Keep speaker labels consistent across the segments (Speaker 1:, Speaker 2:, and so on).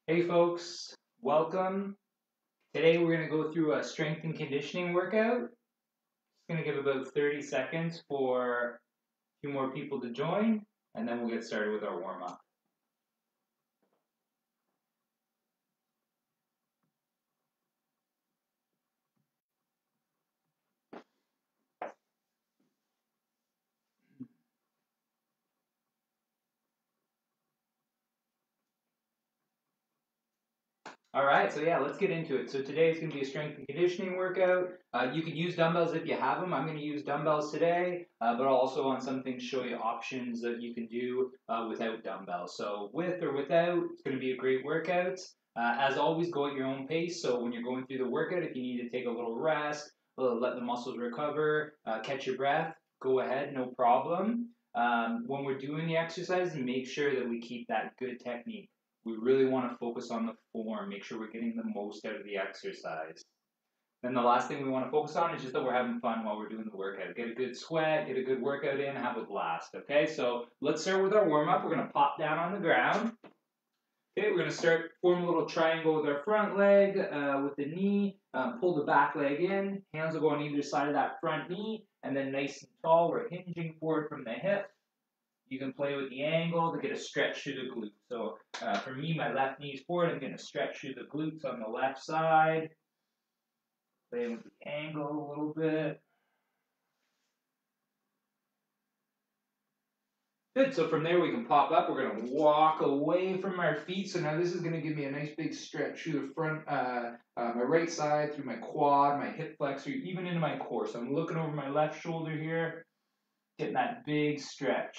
Speaker 1: Hey folks, welcome. Today we're going to go through a strength and conditioning workout. It's going to give about 30 seconds for a few more people to join, and then we'll get started with our warm up. All right, so yeah, let's get into it. So today is going to be a strength and conditioning workout. You can use dumbbells if you have them. I'm going to use dumbbells today, but I'll also on some things show you options that you can do without dumbbells. So with or without, it's going to be a great workout. As always, go at your own pace. So when you're going through the workout, if you need to take a little rest, let the muscles recover, catch your breath, go ahead, no problem. When we're doing the exercise, make sure that we keep that good technique. We really want to focus on the form, make sure we're getting the most out of the exercise. Then the last thing we want to focus on is just that we're having fun while we're doing the workout. Get a good sweat, get a good workout in, have a blast. Okay, so let's start with our warm up. We're going to pop down on the ground. Okay, we're going to start, form a little triangle with our front leg, with the knee, pull the back leg in, hands will go on either side of that front knee, and then nice and tall, we're hinging forward from the hip. You can play with the angle to get a stretch through the glutes. So for me, my left knee is forward. I'm going to stretch through the glutes on the left side. Play with the angle a little bit. Good. So from there, we can pop up. We're going to walk away from our feet. So now this is going to give me a nice big stretch through the front, my right side, through my quad, my hip flexor, even into my core. So I'm looking over my left shoulder here, getting that big stretch.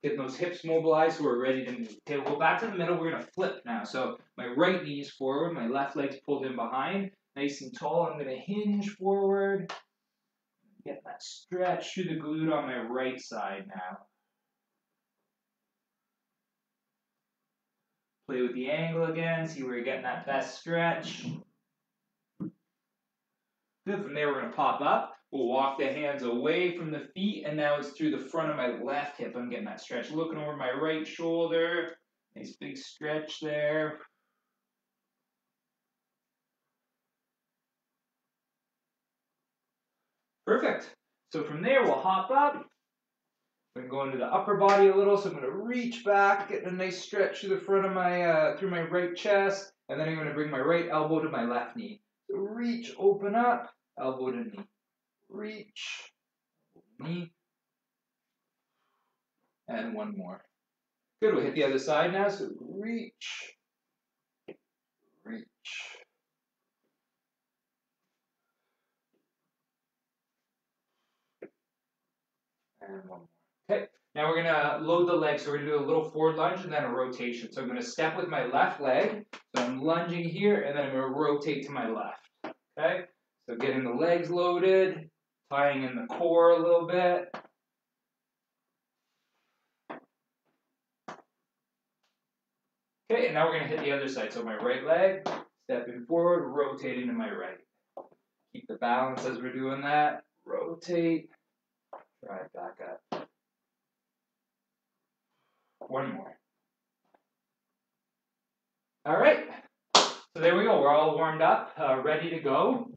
Speaker 1: Getting those hips mobilized so we're ready to move. Okay, we'll go back to the middle. We're going to flip now. So my right knee is forward. My left leg's pulled in behind. Nice and tall. I'm going to hinge forward. Get that stretch through the glute on my right side now. Play with the angle again. See where you're getting that best stretch. Good. From there, we're going to pop up. We'll walk the hands away from the feet, and now it's through the front of my left hip. I'm getting that stretch. Looking over my right shoulder. Nice big stretch there. Perfect. So from there, we'll hop up. We're going to go into the upper body a little. So I'm going to reach back, get a nice stretch through the front of my, through my right chest. And then I'm going to bring my right elbow to my left knee. So reach, open up, elbow to knee. Reach, knee. And one more. Good, we'll hit the other side now. So reach, reach. And one more. Okay, now we're going to load the legs. So we're going to do a little forward lunge and then a rotation. So I'm going to step with my left leg. So I'm lunging here, and then I'm going to rotate to my left. Okay, so getting the legs loaded, tying in the core a little bit. Okay, and now we're going to hit the other side. So my right leg, stepping forward, rotating to my right. Keep the balance as we're doing that. Rotate. Try it back up. One more. All right. So there we go. We're all warmed up, ready to go.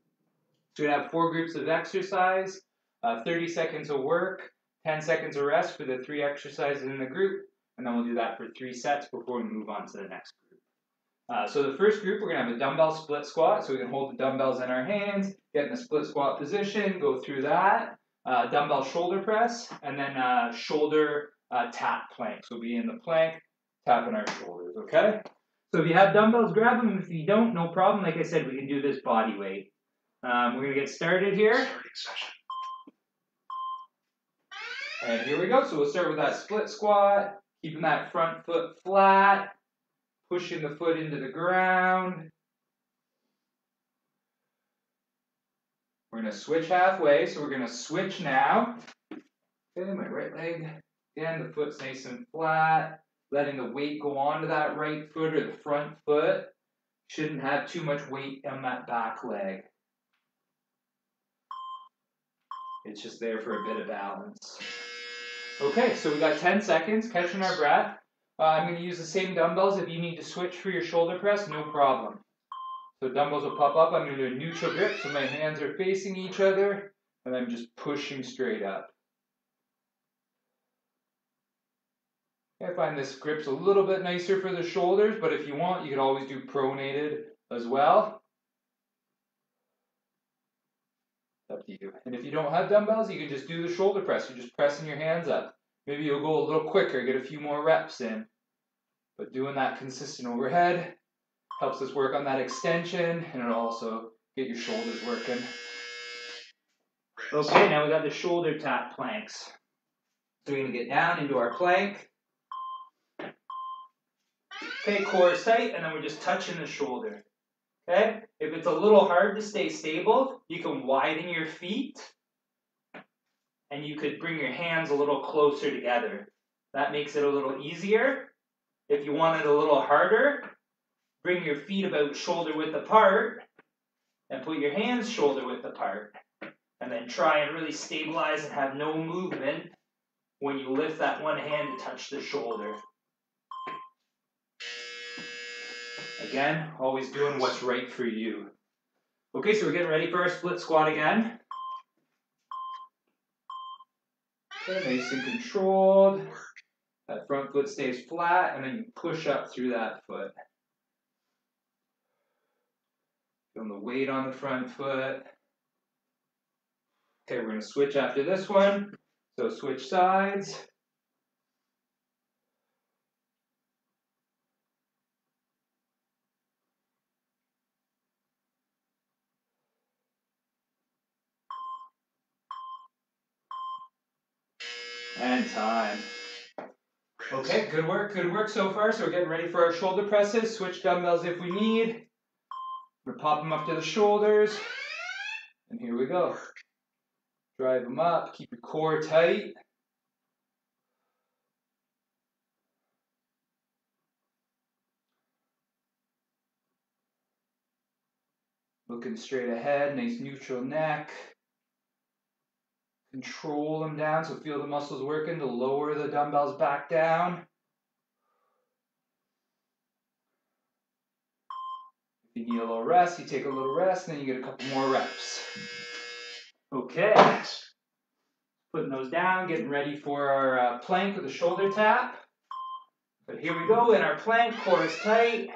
Speaker 1: So we have 4 groups of exercise, 30 seconds of work, 10 seconds of rest for the 3 exercises in the group, and then we'll do that for 3 sets before we move on to the next group. So the first group, we're going to have a dumbbell split squat, so we can hold the dumbbells in our hands, get in a split squat position, go through that, dumbbell shoulder press, and then shoulder tap plank. So we'll be in the plank, tapping our shoulders, okay? So if you have dumbbells, grab them. If you don't, no problem. Like I said, we can do this body weight. We're going to get started here. Starting session. And here we go. So we'll start with that split squat, keeping that front foot flat, pushing the foot into the ground. We're going to switch halfway. So we're going to switch now. Okay, my right leg. Again, the foot's nice and flat. Letting the weight go onto that right foot or the front foot. Shouldn't have too much weight on that back leg. It's just there for a bit of balance. Okay, so we got 10 seconds, catching our breath. I'm going to use the same dumbbells. If you need to switch for your shoulder press, no problem. So dumbbells will pop up. I'm going to do a neutral grip, so my hands are facing each other, and I'm just pushing straight up. I find this grip's a little bit nicer for the shoulders, but if you want, you could always do pronated as well. Up to you. And if you don't have dumbbells, you can just do the shoulder press. You're just pressing your hands up. Maybe you'll go a little quicker, get a few more reps in. But doing that consistent overhead helps us work on that extension, and it'll also get your shoulders working. Okay, now we got the shoulder tap planks. So we're going to get down into our plank. Okay, core is tight, and then we're just touching the shoulder. Okay, if it's a little hard to stay stable, you can widen your feet, and you could bring your hands a little closer together. That makes it a little easier. If you want it a little harder, bring your feet about shoulder width apart, and put your hands shoulder width apart. And then try and really stabilize and have no movement when you lift that one hand to touch the shoulder. Again, always doing what's right for you. Okay, so we're getting ready for our split squat again. Okay, nice and controlled. That front foot stays flat, and then you push up through that foot. Feeling the weight on the front foot. Okay, we're going to switch after this one. So switch sides. And time. Okay, good work so far. So we're getting ready for our shoulder presses. Switch dumbbells if we need. We're gonna pop them up to the shoulders. And here we go. Drive them up, keep your core tight. Looking straight ahead, nice neutral neck. Control them down, so feel the muscles working to lower the dumbbells back down. If you need a little rest, you take a little rest, and then you get a couple more reps. Okay. Putting those down, getting ready for our plank with a shoulder tap. But here we go in our plank, core is tight.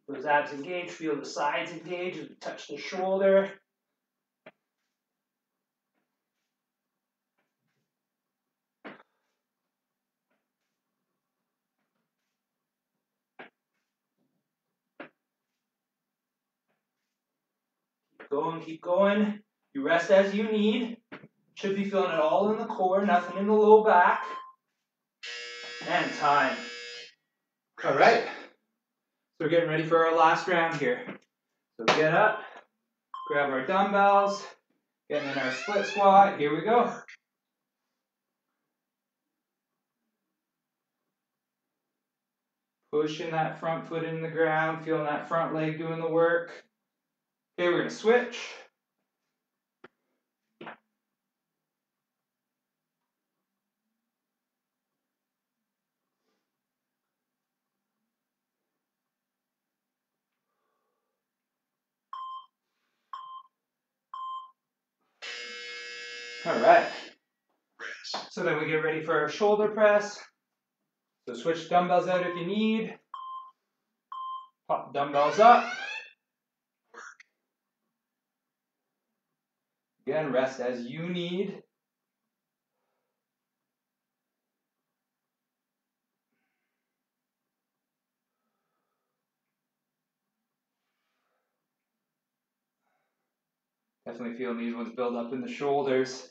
Speaker 1: Those abs engaged, feel the sides engaged as we touch the shoulder. Keep going. You rest as you need. Should be feeling it all in the core, nothing in the low back. And time. All right. So we're getting ready for our last round here. So get up, grab our dumbbells, getting in our split squat. Here we go. Pushing that front foot in the ground, feeling that front leg doing the work. Okay, we're going to switch. All right. So then we get ready for our shoulder press. So switch dumbbells out if you need. Pop dumbbells up. Again, rest as you need. Definitely feeling these ones build up in the shoulders.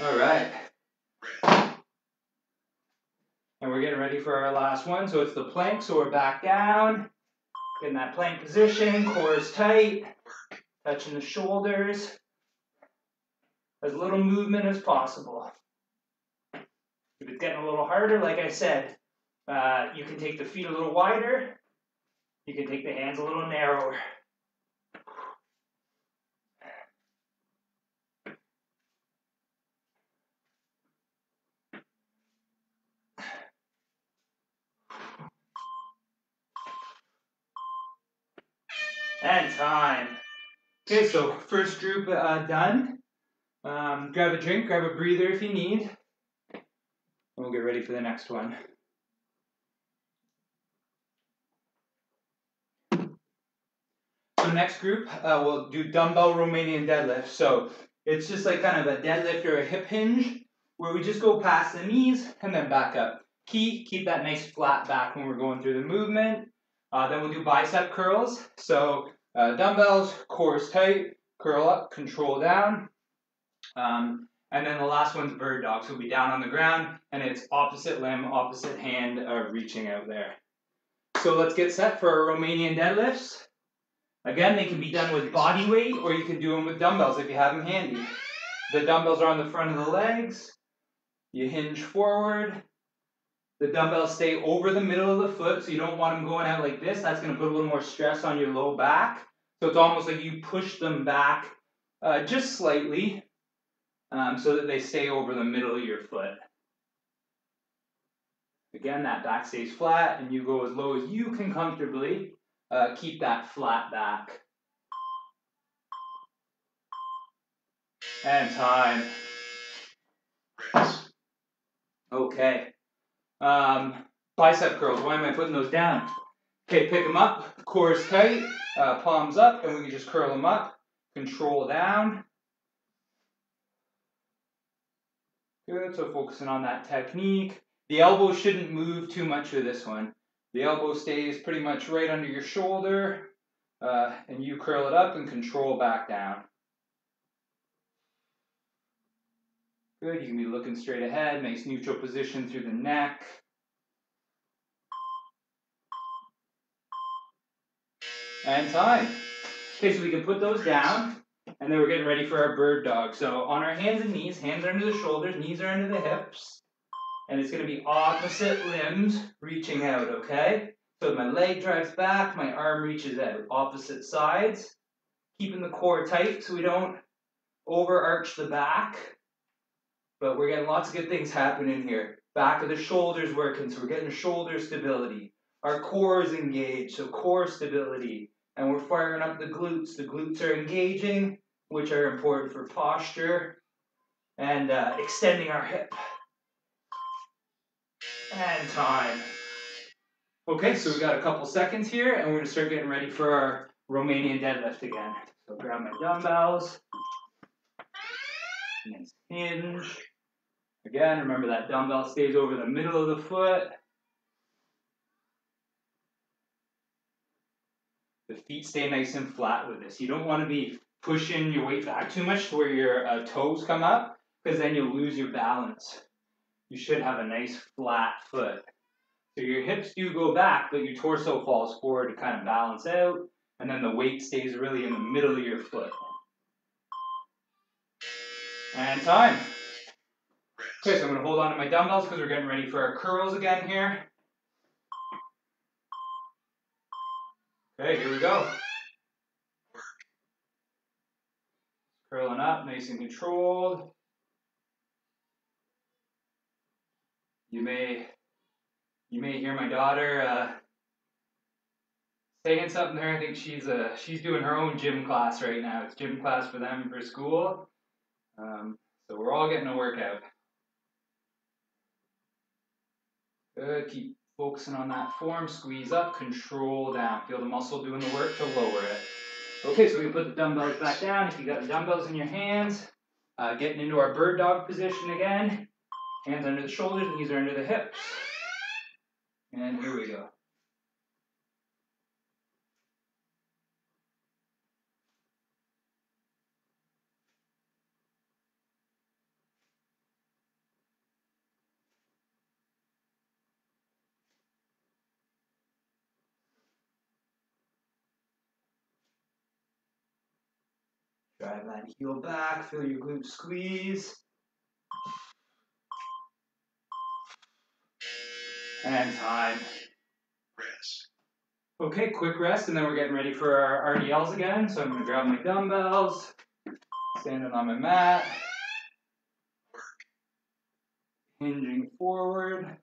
Speaker 1: All right. And we're getting ready for our last one. So it's the plank, so we're back down. Getting that plank position, core is tight. Touching the shoulders. As little movement as possible. If it's getting a little harder, like I said, you can take the feet a little wider. You can take the hands a little narrower. And time. Okay, so first group done. Grab a drink, grab a breather if you need. And we'll get ready for the next one. So next group, we'll do dumbbell Romanian deadlift. So it's just like kind of a deadlift or a hip hinge where we just go past the knees and then back up. Keep that nice flat back when we're going through the movement. Then we'll do bicep curls. So dumbbells, core is tight, curl up, control down. And then the last one's bird dog. So we'll be down on the ground and it's opposite limb, opposite hand reaching out there. So let's get set for our Romanian deadlifts. Again, they can be done with body weight or you can do them with dumbbells if you have them handy. The dumbbells are on the front of the legs. You hinge forward. The dumbbells stay over the middle of the foot, so you don't want them going out like this. That's going to put a little more stress on your low back. So it's almost like you push them back just slightly so that they stay over the middle of your foot. Again, that back stays flat and you go as low as you can comfortably. Keep that flat back. And time. Okay. Bicep curls. Why am I putting those down? Okay, pick them up. Core is tight. Palms up, and we can just curl them up. Control down. Good. So focusing on that technique. The elbow shouldn't move too much for this one. The elbow stays pretty much right under your shoulder, and you curl it up and control back down. Good, you can be looking straight ahead, nice neutral position through the neck. And time. Okay, so we can put those down, and then we're getting ready for our bird dog. So on our hands and knees, hands are under the shoulders, knees are under the hips. And it's going to be opposite limbs reaching out, okay? So my leg drives back, my arm reaches out, opposite sides. Keeping the core tight so we don't overarch the back. But we're getting lots of good things happening here. Back of the shoulders working, so we're getting shoulder stability. Our core is engaged, so core stability. And we're firing up the glutes. The glutes are engaging, which are important for posture. And extending our hip. And time. Okay, so we got a couple seconds here, and we're going to start getting ready for our Romanian deadlift again. So grab my dumbbells. Nice hinge. Again, remember that dumbbell stays over the middle of the foot. The feet stay nice and flat with this. You don't want to be pushing your weight back too much to where your toes come up, because then you'll lose your balance. You should have a nice flat foot. So your hips do go back, but your torso falls forward to kind of balance out, and then the weight stays really in the middle of your foot. And time. Okay, so I'm going to hold on to my dumbbells because we're getting ready for our curls again here. Okay, here we go. Curling up, nice and controlled. You may hear my daughter saying something there. I think she's doing her own gym class right now. It's gym class for them for school. So we're all getting a workout. Good. Keep focusing on that form. Squeeze up, control down. Feel the muscle doing the work to lower it. Okay, so we can put the dumbbells back down. If you got the dumbbells in your hands, getting into our bird dog position again. Hands under the shoulders, knees are under the hips. And here we go. Drive that heel back, feel your glutes squeeze. And time. Okay, quick rest, and then we're getting ready for our RDLs again. So I'm going to grab my dumbbells, standing on my mat, hinging forward,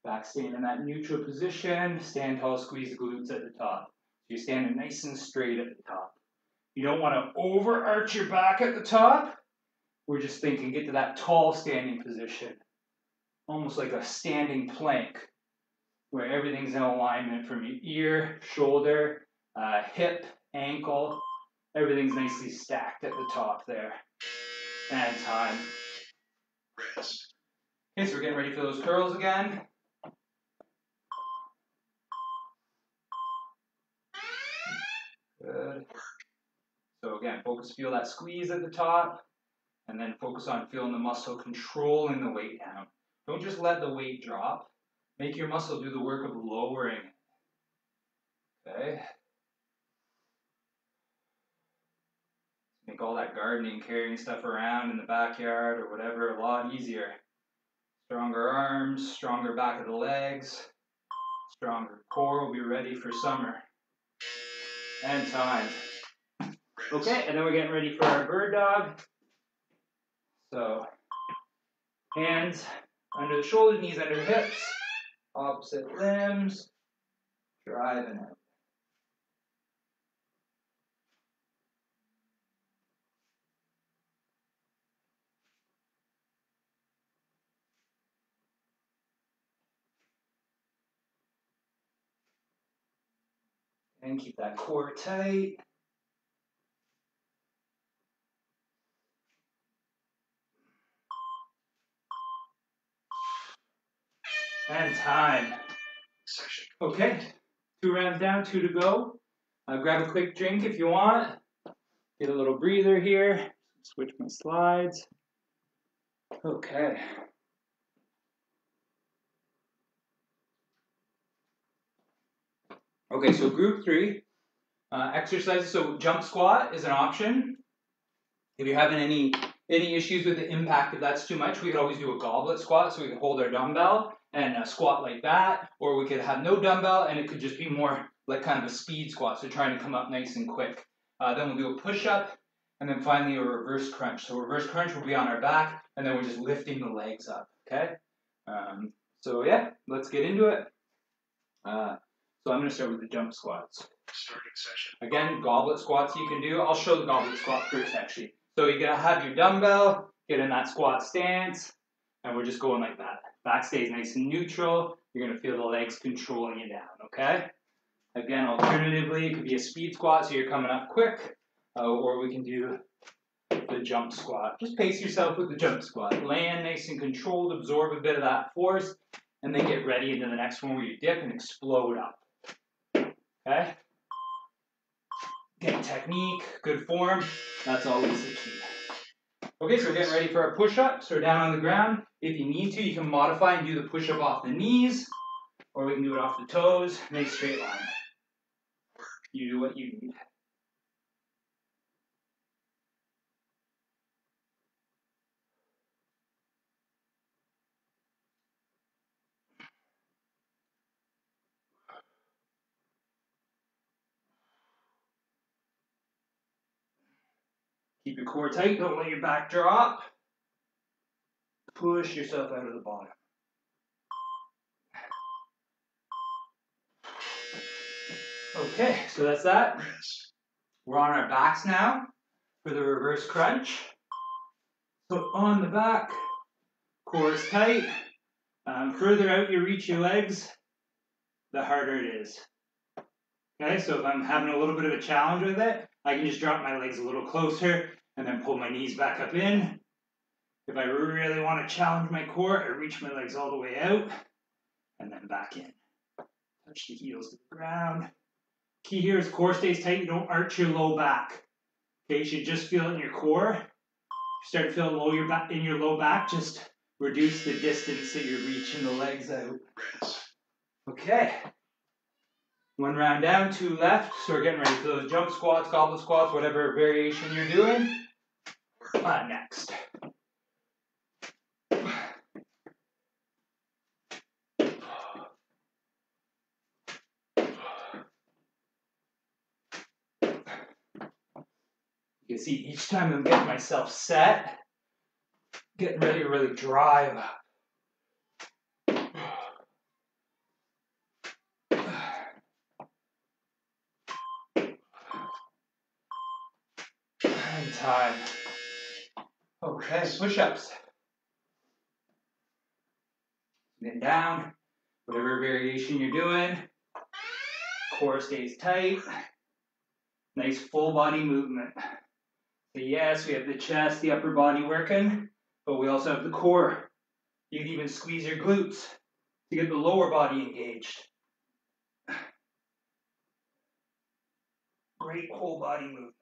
Speaker 1: back staying in that neutral position, stand tall, squeeze the glutes at the top. So you're standing nice and straight at the top. You don't want to overarch your back at the top. We're just thinking get to that tall standing position, almost like a standing plank, where everything's in alignment from your ear, shoulder, hip, ankle. Everything's nicely stacked at the top there. And time. Rest. Okay, so we're getting ready for those curls again. Good. So again, feel that squeeze at the top, and then focus on feeling the muscle controlling the weight down. Don't just let the weight drop. Make your muscle do the work of lowering. Okay. Make all that gardening, carrying stuff around in the backyard or whatever, a lot easier. Stronger arms, stronger back of the legs, stronger core will be ready for summer. And time. Okay, and then we're getting ready for our bird dog. So, hands under the shoulders, knees under the hips, opposite limbs, driving out. And keep that core tight. And time. Okay, 2 rounds down, 2 to go. Grab a quick drink if you want. Get a little breather here. Switch my slides. Okay. Okay, so group 3 exercises. So jump squat is an option. If you're having any issues with the impact, if that's too much, we could always do a goblet squat, so we could hold our dumbbell and squat like that, or we could have no dumbbell and it could just be more like kind of a speed squat, so trying to come up nice and quick. Then we'll do a push-up, and then finally a reverse crunch. So reverse crunch will be on our back, and then we're just lifting the legs up, okay? So yeah, let's get into it. So I'm going to start with the jump squats. Starting session. Again, goblet squats you can do. I'll show the goblet squat first, actually. So you're going to have your dumbbell, get in that squat stance, and we're just going like that. Back stays nice and neutral. You're going to feel the legs controlling you down, okay? Again, alternatively, it could be a speed squat, so you're coming up quick, or we can do the jump squat. Just pace yourself with the jump squat. Land nice and controlled, absorb a bit of that force, and then get ready into the next one where you dip and explode up. Okay? Again, technique, good form, that's always the key. Okay, so we're getting ready for our push-up. So we're down on the ground. If you need to, you can modify and do the push-up off the knees, or we can do it off the toes, nice straight line. You do what you need. Keep your core tight, don't let your back drop. Push yourself out of the bottom. Okay, so that's that. We're on our backs now for the reverse crunch. So on the back, core is tight. Further out you reach your legs, the harder it is. Okay, so if I'm having a little bit of a challenge with it, I can just drop my legs a little closer and then pull my knees back up in. If I really want to challenge my core, I reach my legs all the way out and then back in. Touch the heels to the ground. Key here is core stays tight. You don't arch your low back. Okay, you should just feel it in your core. You start to feel low in your low back, just reduce the distance that you're reaching the legs out. Okay. 1 round down, 2 left. So we're getting ready for those jump squats, goblet squats, whatever variation you're doing. Next. You can see each time I'm getting myself set, getting ready to really drive. And time. Okay, push-ups. Then down, whatever variation you're doing. Core stays tight. Nice full body movement. So yes, we have the chest, the upper body working, but we also have the core. You can even squeeze your glutes to get the lower body engaged. Great whole body movement.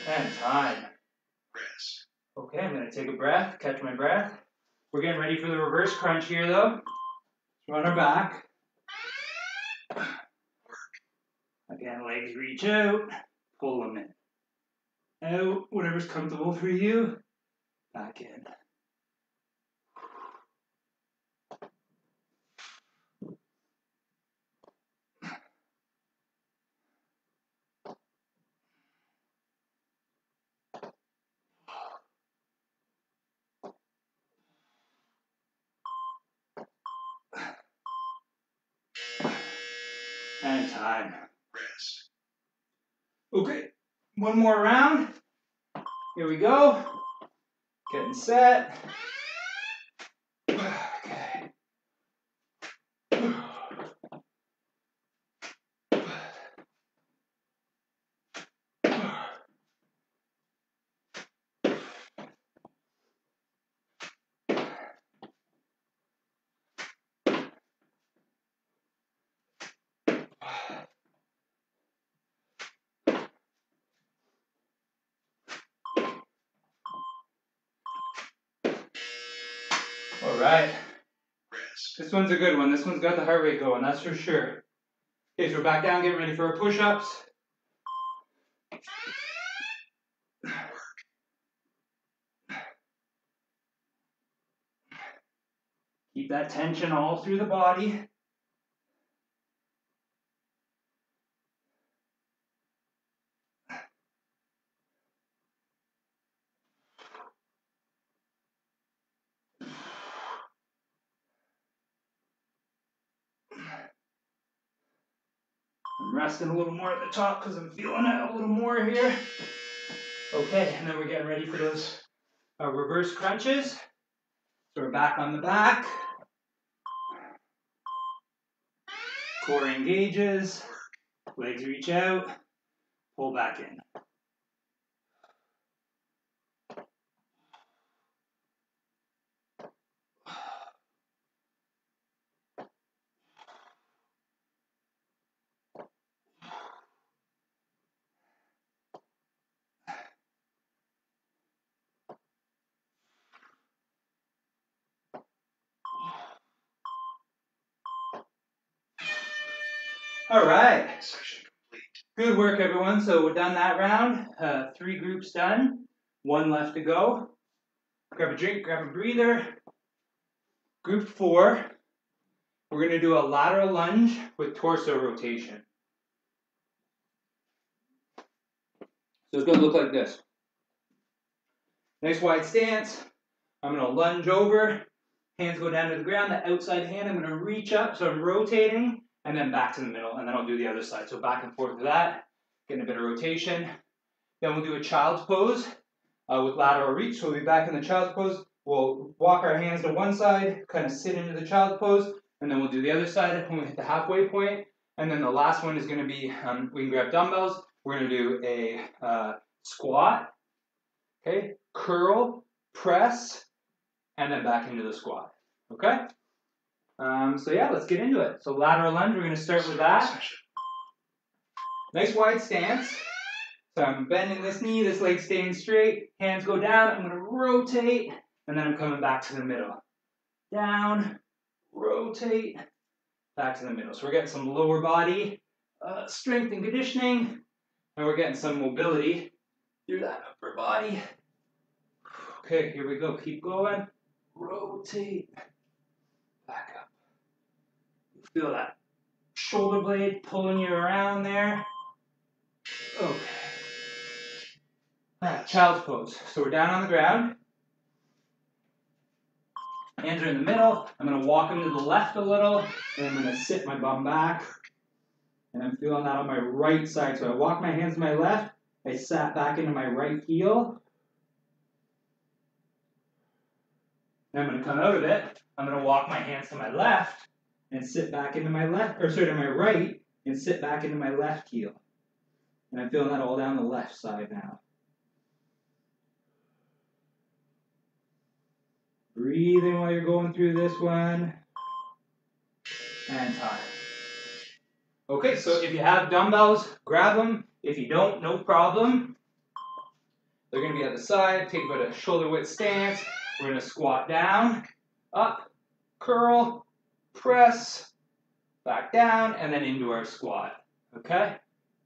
Speaker 1: And time. Rest. Okay, I'm going to take a breath, catch my breath. We're getting ready for the reverse crunch here though. Run our back. Again, legs reach out, pull them in. Out, whatever's comfortable for you. Back in. And time. Rest. Okay, one more round. Here we go. Getting set. Okay. All right. This one's a good one. This one's got the heart rate going, that's for sure. Okay, so we're back down, getting ready for our push-ups. Keep that tension all through the body. I'm resting a little more at the top because I'm feeling it a little more here. Okay, and then we're getting ready for those reverse crunches. So we're back on the back. Core engages. Legs reach out. Pull back in. All right. Good work, everyone. So we're done that round. 3 groups done. 1 left to go. Grab a drink, grab a breather. Group 4, we're going to do a lateral lunge with torso rotation. So it's going to look like this. Nice wide stance. I'm going to lunge over. Hands go down to the ground. The outside hand, I'm going to reach up. So I'm rotating. And then back to the middle, and then I'll do the other side. So back and forth with that, getting a bit of rotation. Then we'll do a child's pose with lateral reach. So we'll be back in the child's pose. We'll walk our hands to one side, kind of sit into the child's pose, and then we'll do the other side when we hit the halfway point. And then the last one is going to be, we can grab dumbbells. We're going to do a squat, okay, curl, press, and then back into the squat, okay? So yeah, let's get into it. So lateral lunge, we're going to start with that. Nice wide stance. So I'm bending this knee, this leg staying straight. Hands go down, I'm going to rotate, and then I'm coming back to the middle. Down, rotate, back to the middle. So we're getting some lower body strength and conditioning, and we're getting some mobility through that upper body. Okay, here we go. Keep going. rotate, back up. Feel that shoulder blade pulling you around there. Okay. All right, child's pose. So we're down on the ground. Hands are in the middle. I'm going to walk them to the left a little, and I'm going to sit my bum back. And I'm feeling that on my right side. So I walk my hands to my left. I sat back into my right heel. And I'm going to come out of it. I'm going to walk my hands to my left and sit back into my left, or sorry, to my right, and sit back into my left heel. And I'm feeling that all down the left side now. Breathing while you're going through this one. And time. Okay, so if you have dumbbells, grab them. If you don't, no problem. They're going to be at the side. Take about a shoulder width stance. We're going to squat down, up, curl, press, back down, and then into our squat. Okay?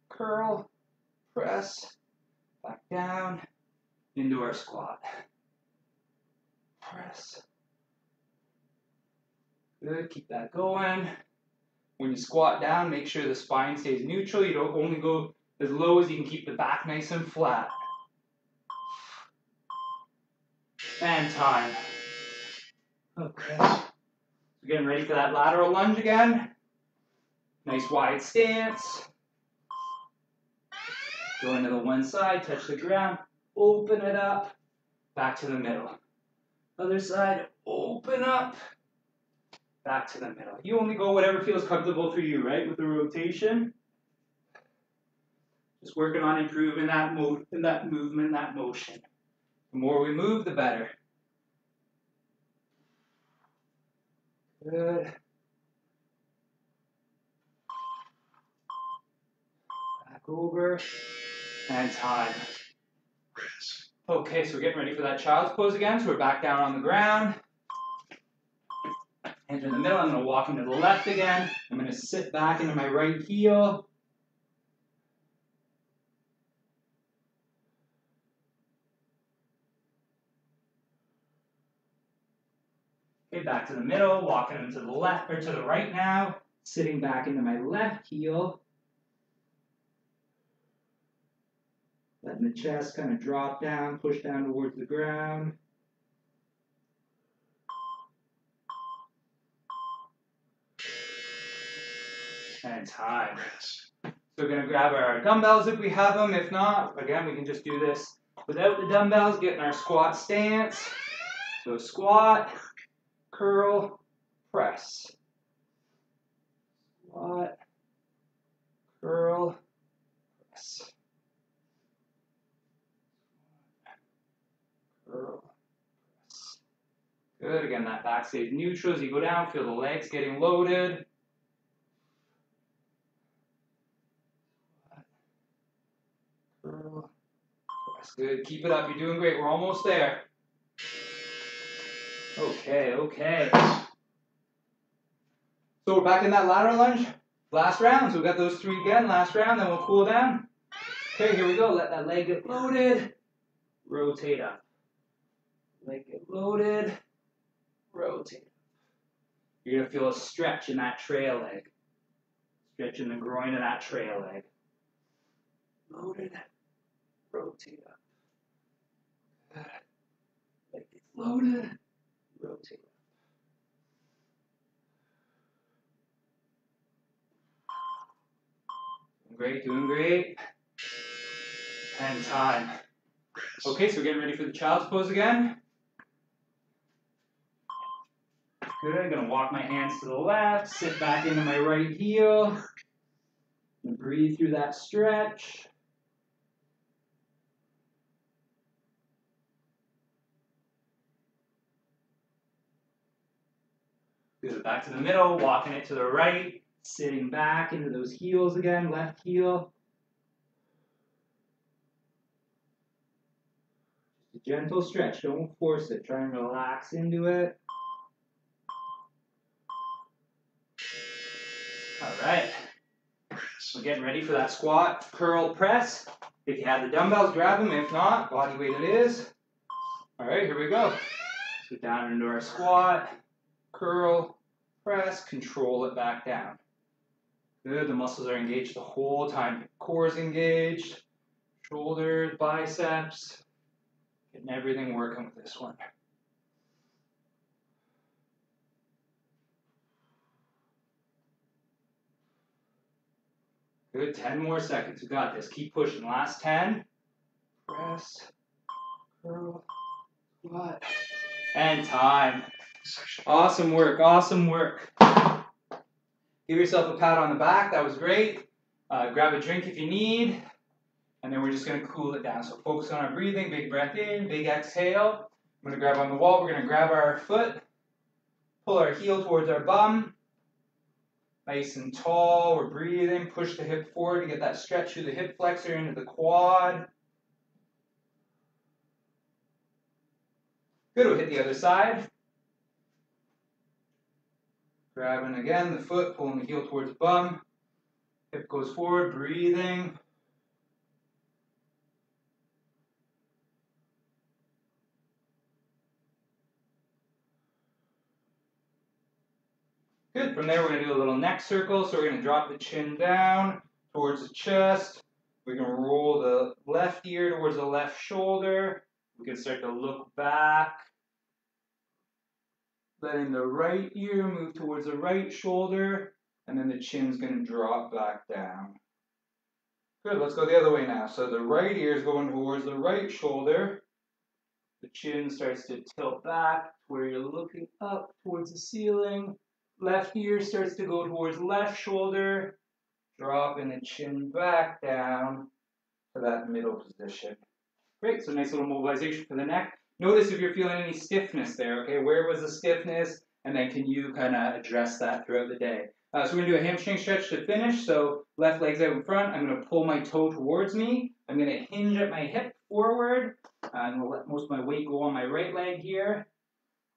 Speaker 1: Curl, press, back down, into our squat. Press. Good, keep that going. When you squat down, make sure the spine stays neutral. You don't only go as low as you can keep the back nice and flat. And time. Okay. We're getting ready for that lateral lunge again. Nice wide stance. Go into the one side, touch the ground, open it up, back to the middle. Other side, open up, back to the middle. You only go whatever feels comfortable for you, right, with the rotation. Just working on improving that movement, that motion. The more we move, the better. Good. Back over. And time. Okay, so we're getting ready for that child's pose again. So we're back down on the ground. Hands in the middle. I'm going to walk into the left again. I'm going to sit back into my right heel. Okay, back to the middle. Walking into the left or to the right now. Sitting back into my left heel. Letting the chest kind of drop down, push down towards the ground. And time. So we're going to grab our dumbbells if we have them. If not, again, we can just do this without the dumbbells, get in our squat stance. So squat, curl, press. Squat, curl, press. Curl, press. Good. Again, that back stays neutral as you go down. Feel the legs getting loaded. Curl, press. Good. Keep it up. You're doing great. We're almost there. Okay, okay. So we're back in that lateral lunge. Last round. So we've got those three again. Last round. Then we'll cool down. Okay, here we go. Let that leg get loaded. Rotate up. Leg get loaded. Rotate. You're going to feel a stretch in that trail leg. Stretch in the groin of that trail leg. Loaded. Rotate up. Good. Leg gets loaded. Rotate up. Doing great, doing great. And time. Okay, so we're getting ready for the child's pose again. Good, I'm going to walk my hands to the left, sit back into my right heel, and breathe through that stretch. Good, back to the middle, walking it to the right, sitting back into those heels again, left heel. Just a gentle stretch, don't force it, try and relax into it. All right, we're getting ready for that squat, curl, press. If you have the dumbbells, grab them. If not, body weight it is. All right, here we go. So down into our squat, curl, press, control it back down. Good, the muscles are engaged the whole time. Core is engaged, shoulders, biceps, getting everything working with this one. Good, 10 more seconds. You got this. Keep pushing. Last 10. Press, curl, squat, and time. Awesome work, awesome work. Give yourself a pat on the back. That was great. Grab a drink if you need. And then we're just going to cool it down. So focus on our breathing. Big breath in, big exhale. I'm going to grab on the wall. We're going to grab our foot, pull our heel towards our bum. Nice and tall. We're breathing. Push the hip forward to get that stretch through the hip flexor into the quad. Good. We'll hit the other side. Grabbing again the foot, pulling the heel towards the bum. Hip goes forward, breathing. Good. From there, we're going to do a little neck circle. So we're going to drop the chin down towards the chest. We can roll the left ear towards the left shoulder. We can start to look back. Letting the right ear move towards the right shoulder. And then the chin's going to drop back down. Good. Let's go the other way now. So the right ear is going towards the right shoulder. The chin starts to tilt back where you're looking up towards the ceiling. Left ear starts to go towards left shoulder, dropping the chin back down to that middle position. Great, so nice little mobilization for the neck. Notice if you're feeling any stiffness there, okay? Where was the stiffness? And then can you kind of address that throughout the day? So we're going to do a hamstring stretch to finish. So left leg's out in front. I'm going to pull my toe towards me. I'm going to hinge at my hip forward. I'm going to let most of my weight go on my right leg here.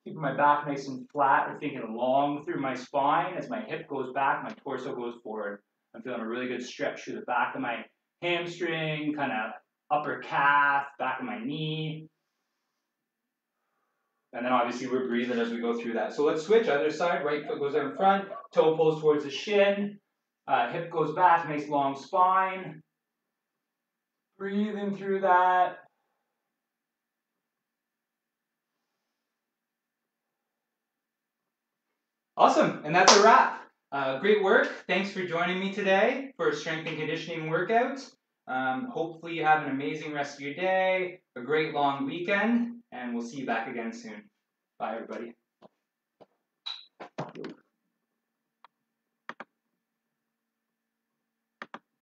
Speaker 1: Keeping my back nice and flat. I'm thinking long through my spine. As my hip goes back, my torso goes forward. I'm feeling a really good stretch through the back of my hamstring, kind of upper calf, back of my knee. And then obviously we're breathing as we go through that. So let's switch. Other side, right foot goes out in front, toe pulls towards the shin, hip goes back, nice long spine. Breathing through that. Awesome, and that's a wrap. Great work. Thanks for joining me today for a strength and conditioning workout. Hopefully you have an amazing rest of your day, a great long weekend, and we'll see you back again soon. Bye, everybody.